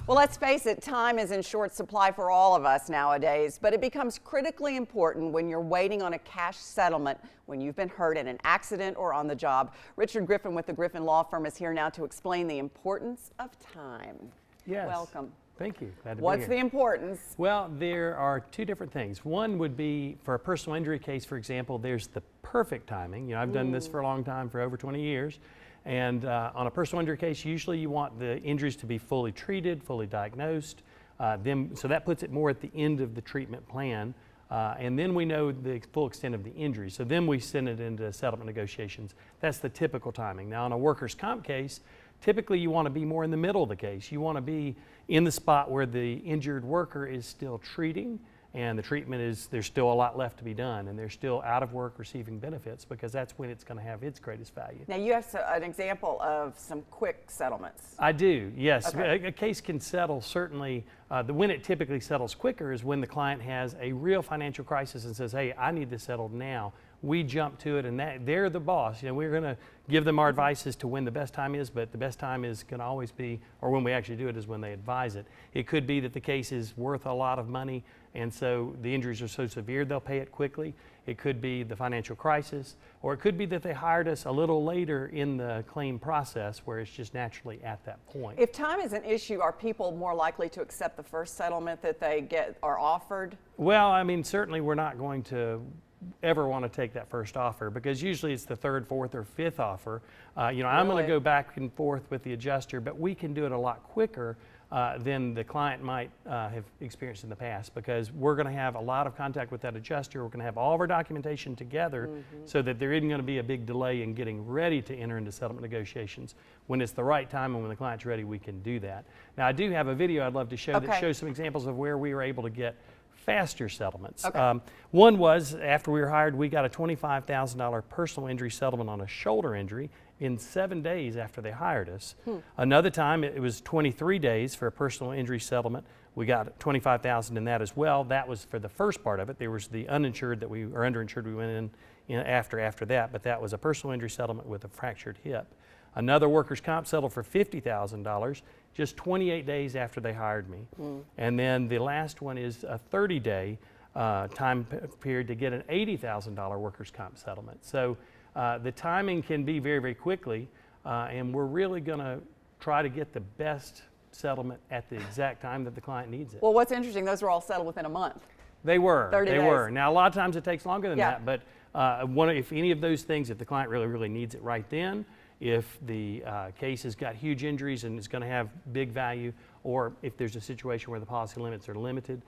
Well, let's face it, time is in short supply for all of us nowadays, but it becomes critically important when you're waiting on a cash settlement when you've been hurt in an accident or on the job. Richard Griffin with the Griffin Law Firm is here now to explain the importance of time. Yes. Welcome. Thank you. Glad to be What's here. the importance? Well, there are two different things. One would be for a personal injury case, for example, there's the perfect timing. You know, I've done this for a long time, for over 20 years. And on a personal injury case, usually you want the injuries to be fully treated, fully diagnosed. So that puts it more at the end of the treatment plan. And then we know the full extent of the injury. So then we send it into settlement negotiations. That's the typical timing. Now, on a workers' comp case, typically you want to be more in the middle of the case. You want to be in the spot where the injured worker is still treating, and the treatment is, there's still a lot left to be done, and they're still out of work receiving benefits, because that's when it's going to have its greatest value. Now, you have an example of some quick settlements. I do, yes. Okay. A case can settle, certainly. When it typically settles quicker is when the client has a real financial crisis and says, hey, I need this settled now. We jump to it, and they're the boss. You know, we're going to give them our advice as to when the best time is, but the best time is going to always be, or when we actually do it, is when they advise it. It could be that the case is worth a lot of money, and so the injuries are so severe they'll pay it quickly. It could be the financial crisis, or it could be that they hired us a little later in the claim process where it's just naturally at that point. If time is an issue, are people more likely to accept the first settlement that they are offered? Well, I mean, certainly we're not going to ever want to take that first offer, because usually it's the third, fourth, or fifth offer. You know, I'm going to go back and forth with the adjuster, but we can do it a lot quicker than the client might have experienced in the past, because we're going to have a lot of contact with that adjuster. We're going to have all of our documentation together so that there isn't going to be a big delay in getting ready to enter into settlement negotiations. When it's the right time and when the client's ready, we can do that. Now, I do have a video I'd love to show that shows some examples of where we were able to get faster settlements. Okay. One was, after we were hired, we got a $25,000 personal injury settlement on a shoulder injury in 7 days after they hired us. Another time, it was 23 days for a personal injury settlement. We got $25,000 in that as well. That was for the first part of it. There was the uninsured that or underinsured we went in after that, but that was a personal injury settlement with a fractured hip. Another workers' comp settled for $50,000 just 28 days after they hired me. And then the last one is a 30-day time period to get an $80,000 workers' comp settlement. So the timing can be very, very quickly, and we're really going to try to get the best settlement at the exact time that the client needs it. Well, what's interesting, those were all settled within a month. They were. 30 days. They were. Now, a lot of times it takes longer than that, but if any of those things, if the client really, really needs it right then, if the case has got huge injuries and is going to have big value, or if there's a situation where the policy limits are limited.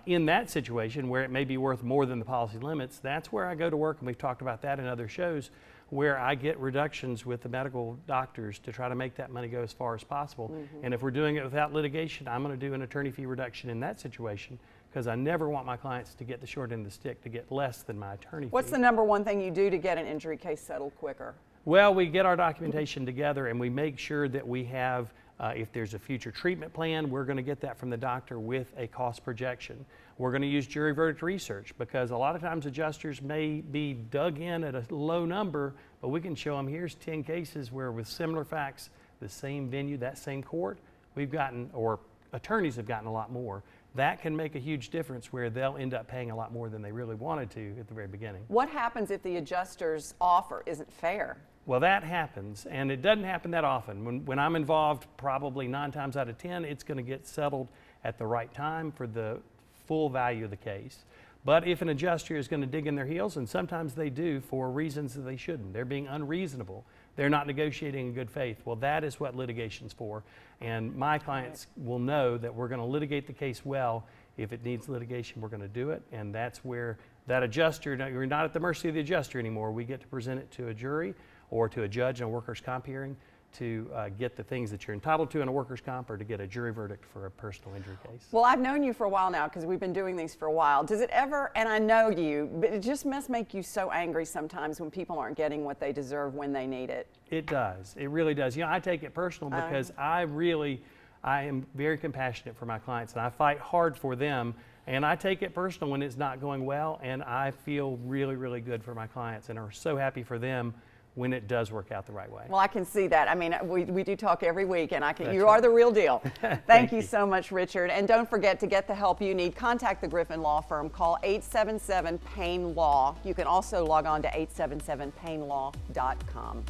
In that situation where it may be worth more than the policy limits, that's where I go to work, and we've talked about that in other shows, where I get reductions with the medical doctors to try to make that money go as far as possible. And if we're doing it without litigation, I'm going to do an attorney fee reduction in that situation, because I never want my clients to get the short end of the stick, to get less than my attorney fee. What's the number one thing you do to get an injury case settled quicker? Well, we get our documentation together, and we make sure that we have, if there's a future treatment plan, we're going to get that from the doctor with a cost projection. We're going to use jury verdict research, because a lot of times adjusters may be dug in at a low number, but we can show them here's 10 cases where with similar facts, the same venue, that same court, we've gotten, or attorneys have gotten a lot more. That can make a huge difference where they'll end up paying a lot more than they really wanted to at the very beginning. What happens if the adjuster's offer isn't fair? Well, that happens, and it doesn't happen that often. When I'm involved, probably 9 times out of 10, it's going to get settled at the right time for the full value of the case. But if an adjuster is going to dig in their heels, and sometimes they do for reasons that they shouldn't, they're being unreasonable, they're not negotiating in good faith, well, that is what litigation's for. And my clients will know that we're going to litigate the case well. If it needs litigation, we're going to do it, and that's where that adjuster, you're not at the mercy of the adjuster anymore. We get to present it to a jury or to a judge in a workers' comp hearing to get the things that you're entitled to in a workers' comp, or to get a jury verdict for a personal injury case. Well, I've known you for a while now, because we've been doing these for a while. Does it ever, and I know you, but it just must make you so angry sometimes when people aren't getting what they deserve when they need it? It does. It really does. You know, I take it personal because I am very compassionate for my clients, and I fight hard for them, and I take it personal when it's not going well, and I feel really, really good for my clients and are so happy for them when it does work out the right way. Well, I can see that. I mean, we do talk every week, and you right. are the real deal. Thank you you so much, Richard. And don't forget, to get the help you need, contact the Griffin Law Firm. Call 877-PAIN-LAW. You can also log on to 877painlaw.com.